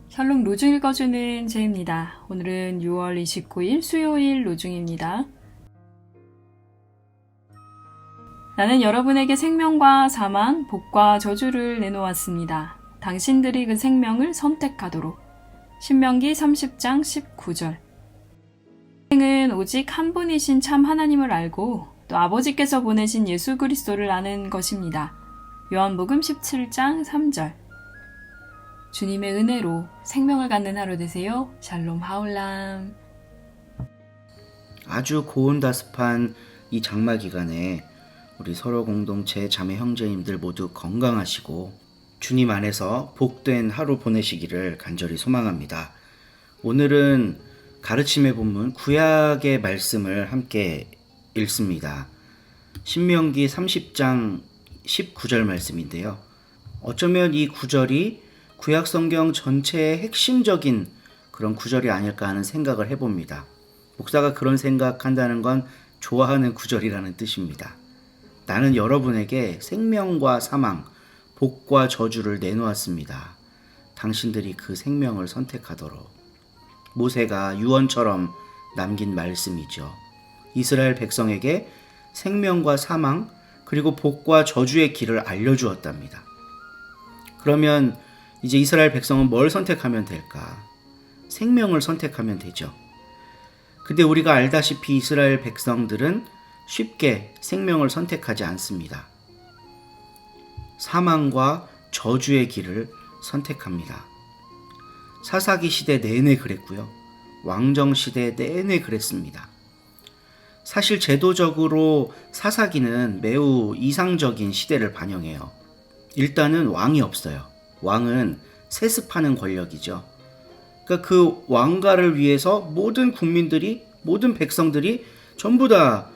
샬롬 로중 읽어주는 제입니다. 오늘은 6월 29일 수요일 로중입니다. 나는 여러분에게 생명과 사망, 복과 저주를 내놓았습니다. 당신들이 그 생명을 선택하도록. 신명기 30장 19절. 생은 오직 한 분이신 참 하나님을 알고 또 아버지께서 보내신 예수 그리스도를 아는 것입니다. 요한복음 17장 3절. 주님의 은혜로 생명을 갖는 하루 되세요. 샬롬 하울람. 아주 고온다습한 이 장마 기간에 우리 서로 공동체 자매 형제님들 모두 건강하시고 주님 안에서 복된 하루 보내시기를 간절히 소망합니다. 오늘은 가르침의 본문 구약의 말씀을 함께 읽습니다. 신명기 30장 19절 말씀인데요. 어쩌면 이 구절이 구약 성경 전체의 핵심적인 그런 구절이 아닐까 하는 생각을 해봅니다. 목사가 그런 생각한다는 건 좋아하는 구절이라는 뜻입니다. 나는 여러분에게 생명과 사망, 복과 저주를 내놓았습니다. 당신들이 그 생명을 선택하도록. 모세가 유언처럼 남긴 말씀이죠. 이스라엘 백성에게 생명과 사망, 그리고 복과 저주의 길을 알려주었답니다. 그러면 이제 이스라엘 백성은 뭘 선택하면 될까? 생명을 선택하면 되죠. 근데 우리가 알다시피 이스라엘 백성들은 쉽게 생명을 선택하지 않습니다. 사망과 저주의 길을 선택합니다. 사사기 시대 내내 그랬고요. 왕정 시대 내내 그랬습니다. 사실 제도적으로 사사기는 매우 이상적인 시대를 반영해요. 일단은 왕이 없어요. 왕은 세습하는 권력이죠. 그러니까 그 왕가를 위해서 모든 국민들이, 모든 백성들이 전부 다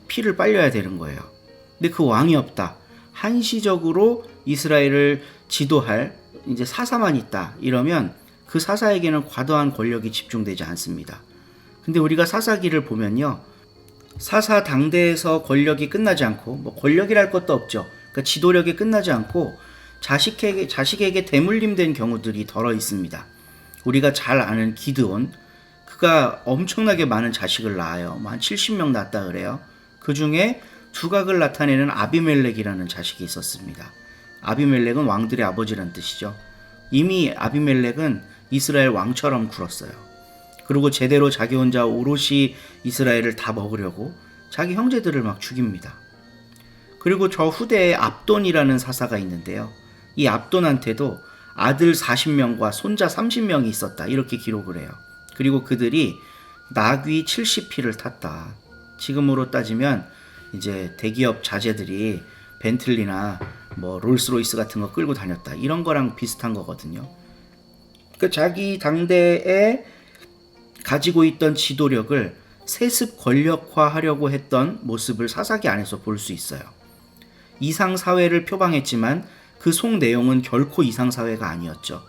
피를 빨려야 되는 거예요. 근데 그 왕이 없다. 한시적으로 이스라엘을 지도할 이제 사사만 있다. 이러면 그 사사에게는 과도한 권력이 집중되지 않습니다. 근데 우리가 사사기를 보면요. 사사 당대에서 권력이 끝나지 않고, 뭐 권력이랄 것도 없죠. 그러니까 지도력이 끝나지 않고 자식에게 대물림된 경우들이 덜어 있습니다. 우리가 잘 아는 기드온, 그가 엄청나게 많은 자식을 낳아요. 한 70명 낳았다 그래요. 그 중에 두각을 나타내는 아비멜렉이라는 자식이 있었습니다. 아비멜렉은 왕들의 아버지란 뜻이죠. 이미 아비멜렉은 이스라엘 왕처럼 굴었어요. 그리고 제대로 자기 혼자 오롯이 이스라엘을 다 먹으려고 자기 형제들을 막 죽입니다. 그리고 저 후대에 압돈이라는 사사가 있는데요. 이 압돈한테도 아들 40명과 손자 30명이 있었다. 이렇게 기록을 해요. 그리고 그들이 나귀 70匹를 탔다. 지금으로 따지면 이제 대기업 자재들이 벤틀리나 뭐 롤스로이스 같은 거 끌고 다녔다. 이런 거랑 비슷한 거거든요. 그러니까 자기 당대에 가지고 있던 지도력을 세습 권력화하려고 했던 모습을 사사기 안에서 볼 수 있어요. 이상사회를 표방했지만 그 속 내용은 결코 이상사회가 아니었죠.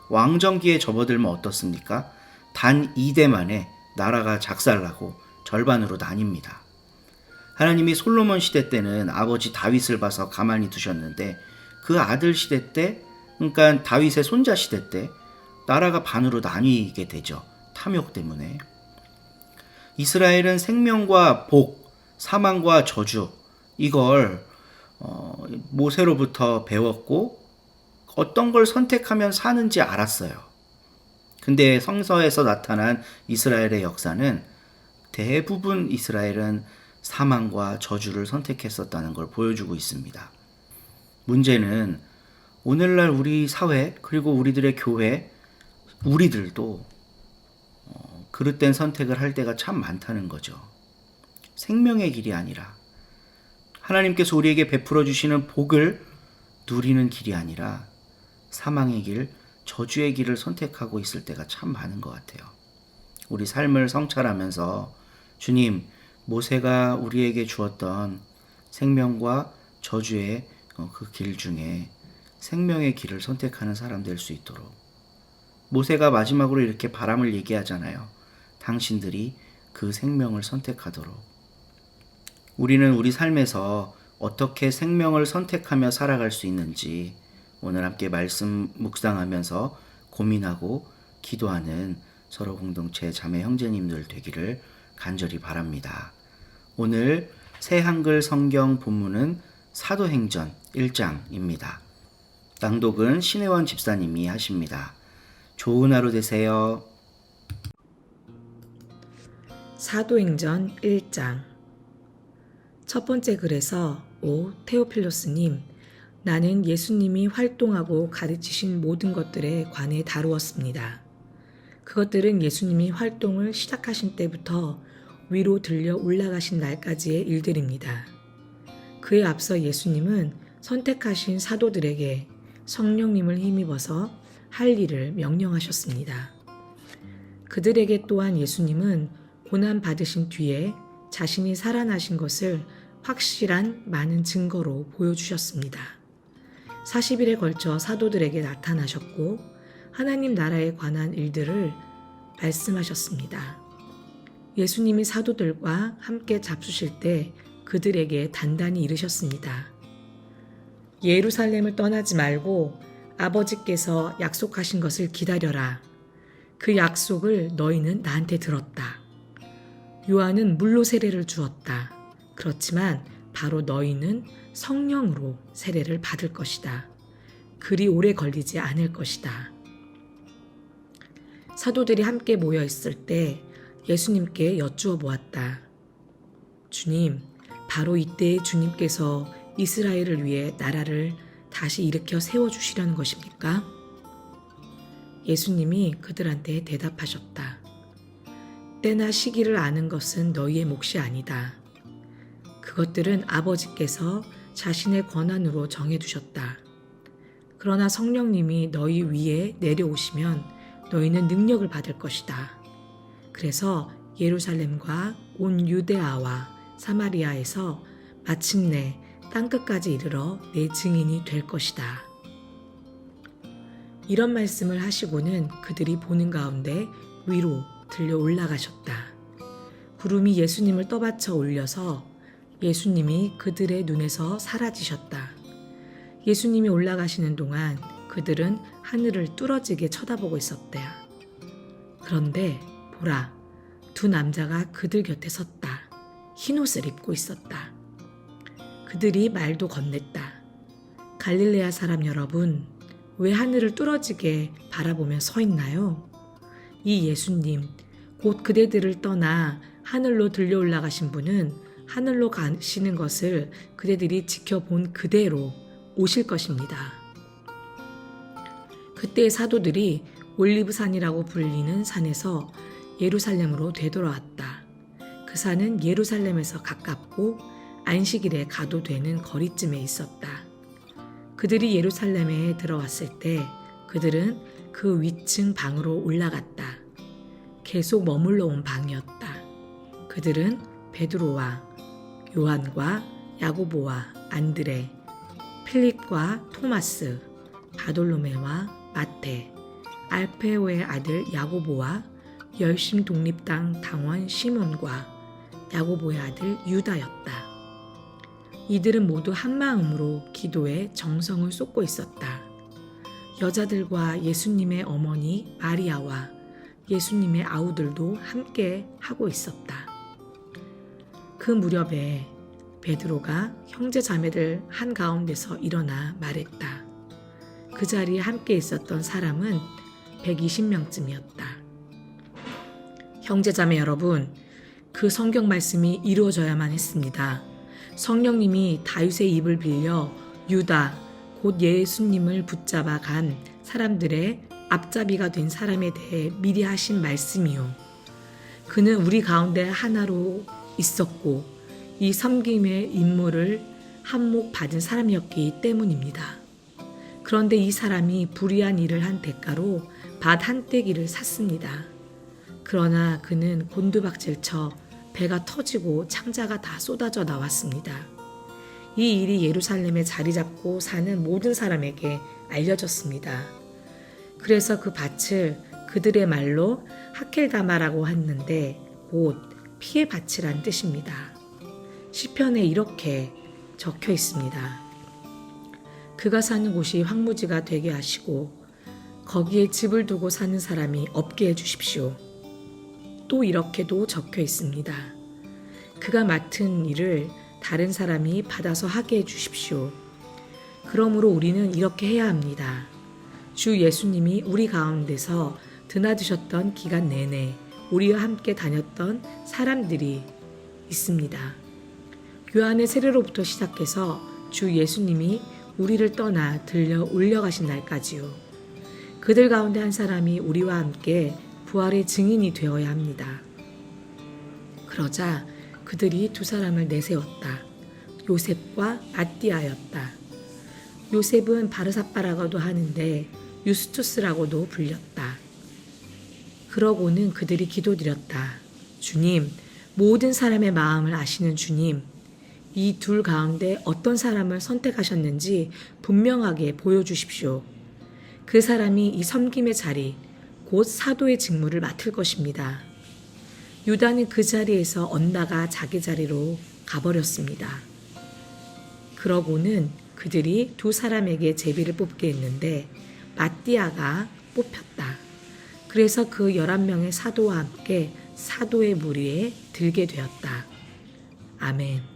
왕정기에 접어들면 어떻습니까? 단 2대 만에 나라가 작살나고 절반으로 나뉩니다. 하나님이 솔로몬 시대 때는 아버지 다윗을 봐서 가만히 두셨는데 그 아들 시대 때, 그러니까 다윗의 손자 시대 때 나라가 반으로 나뉘게 되죠. 탐욕 때문에. 이스라엘은 생명과 복, 사망과 저주, 이걸 모세로부터 배웠고 어떤 걸 선택하면 사는지 알았어요. 근데 성서에서 나타난 이스라엘의 역사는 대부분 이스라엘은 사망과 저주를 선택했었다는 걸 보여주고 있습니다. 문제는 오늘날 우리 사회 그리고 우리들의 교회, 우리들도 그릇된 선택을 할 때가 참 많다는 거죠. 생명의 길이 아니라 하나님께서 우리에게 베풀어 주시는 복을 누리는 길이 아니라 사망의 길, 저주의 길을 선택하고 있을 때가 참 많은 것 같아요. 우리 삶을 성찰하면서 주님, 모세가 우리에게 주었던 생명과 저주의 그 길 중에 생명의 길을 선택하는 사람 될 수 있도록. 모세가 마지막으로 이렇게 바람을 얘기하잖아요. 당신들이 그 생명을 선택하도록. 우리는 우리 삶에서 어떻게 생명을 선택하며 살아갈 수 있는지 오늘 함께 말씀 묵상하면서 고민하고 기도하는 서로 공동체 자매 형제님들 되기를 간절히 바랍니다. 오늘 새 한글 성경 본문은 사도행전 1장입니다. 낭독은 신혜원 집사님이 하십니다. 좋은 하루 되세요. 사도행전 1장. 첫 번째 글에서 오 테오필로스님, 나는 예수님이 활동하고 가르치신 모든 것들에 관해 다루었습니다. 그것들은 예수님이 활동을 시작하신 때부터 위로 들려 올라가신 날까지의 일들입니다. 그에 앞서 예수님은 선택하신 사도들에게 성령님을 힘입어서 할 일을 명령하셨습니다. 그들에게 또한 예수님은 고난 받으신 뒤에 자신이 살아나신 것을 확실한 많은 증거로 보여주셨습니다. 40일에 걸쳐 사도들에게 나타나셨고 하나님 나라에 관한 일들을 말씀하셨습니다. 예수님이 사도들과 함께 잡수실 때 그들에게 단단히 이르셨습니다. 예루살렘을 떠나지 말고 아버지께서 약속하신 것을 기다려라. 그 약속을 너희는 나한테 들었다. 요한은 물로 세례를 주었다. 그렇지만 바로 너희는 성령으로 세례를 받을 것이다. 그리 오래 걸리지 않을 것이다. 사도들이 함께 모여 있을 때 예수님께 여쭈어 보았다. 주님, 바로 이때 주님께서 이스라엘을 위해 나라를 다시 일으켜 세워주시려는 것입니까? 예수님이 그들한테 대답하셨다. 때나 시기를 아는 것은 너희의 몫이 아니다. 그것들은 아버지께서 자신의 권한으로 정해두셨다. 그러나 성령님이 너희 위에 내려오시면 너희는 능력을 받을 것이다. 그래서 예루살렘과 온 유데아와 사마리아에서 마침내 땅끝까지 이르러 내 증인이 될 것이다. 이런 말씀을 하시고는 그들이 보는 가운데 위로 들려 올라가셨다. 구름이 예수님을 떠받쳐 올려서 예수님이 그들의 눈에서 사라지셨다. 예수님이 올라가시는 동안 그들은 하늘을 뚫어지게 쳐다보고 있었다. 그런데 보라, 두 남자가 그들 곁에 섰다. 흰옷을 입고 있었다. 그들이 말도 건넸다. 갈릴레아 사람 여러분, 왜 하늘을 뚫어지게 바라보며 서 있나요? 이 예수님, 곧 그대들을 떠나 하늘로 들려 올라가신 분은 하늘로 가시는 것을 그대들이 지켜본 그대로 오실 것입니다. 그때 사도들이 올리브산이라고 불리는 산에서 예루살렘으로 되돌아왔다. 그 산은 예루살렘에서 가깝고 안식일에 가도 되는 거리쯤에 있었다. 그들이 예루살렘에 들어왔을 때 그들은 그 위층 방으로 올라갔다. 계속 머물러 온 방이었다. 그들은 베드로와 요한과 야고보와 안드레, 필립과 토마스, 바돌로메와 마테, 알페오의 아들 야고보와 열심 독립당 당원 시몬과 야고보의 아들 유다였다. 이들은 모두 한마음으로 기도에 정성을 쏟고 있었다. 여자들과 예수님의 어머니 마리아와 예수님의 아우들도 함께 하고 있었다. 그 무렵에 베드로가 형제 자매들 한가운데서 일어나 말했다. 그 자리에 함께 있었던 사람은 120명쯤이었다. 형제 자매 여러분, 그 성경 말씀이 이루어져야만 했습니다. 성령님이 다윗의 입을 빌려 유다, 곧 예수님을 붙잡아 간 사람들의 앞잡이가 된 사람에 대해 미리 하신 말씀이요. 그는 우리 가운데 하나로 있었고 이 섬김의 임무를 한몫 받은 사람이었기 때문입니다. 그런데 이 사람이 불의한 일을 한 대가로 밭 한 떼기를 샀습니다. 그러나 그는 곤두박질 쳐 배가 터지고 창자가 다 쏟아져 나왔습니다. 이 일이 예루살렘에 자리 잡고 사는 모든 사람에게 알려졌습니다. 그래서 그 밭을 그들의 말로 하켈다마라고 했는데 곧 피의 밭이란 뜻입니다. 시편에 이렇게 적혀 있습니다. 그가 사는 곳이 황무지가 되게 하시고 거기에 집을 두고 사는 사람이 없게 해주십시오. 또 이렇게도 적혀 있습니다. 그가 맡은 일을 다른 사람이 받아서 하게 해주십시오. 그러므로 우리는 이렇게 해야 합니다. 주 예수님이 우리 가운데서 드나드셨던 기간 내내 우리와 함께 다녔던 사람들이 있습니다. 요한의 세례로부터 시작해서 주 예수님이 우리를 떠나 들려 올려가신 날까지요. 그들 가운데 한 사람이 우리와 함께 부활의 증인이 되어야 합니다. 그러자 그들이 두 사람을 내세웠다. 요셉과 마띠아였다. 요셉은 바르사바라고도 하는데 유스투스라고도 불렸다. 그러고는 그들이 기도드렸다. 주님, 모든 사람의 마음을 아시는 주님, 이 둘 가운데 어떤 사람을 선택하셨는지 분명하게 보여주십시오. 그 사람이 이 섬김의 자리, 곧 사도의 직무를 맡을 것입니다. 유다는 그 자리에서 언다가 자기 자리로 가버렸습니다. 그러고는 그들이 두 사람에게 제비를 뽑게 했는데 마띠아가 뽑혔다. 그래서 그 11명의 사도와 함께 사도의 무리에 들게 되었다. 아멘.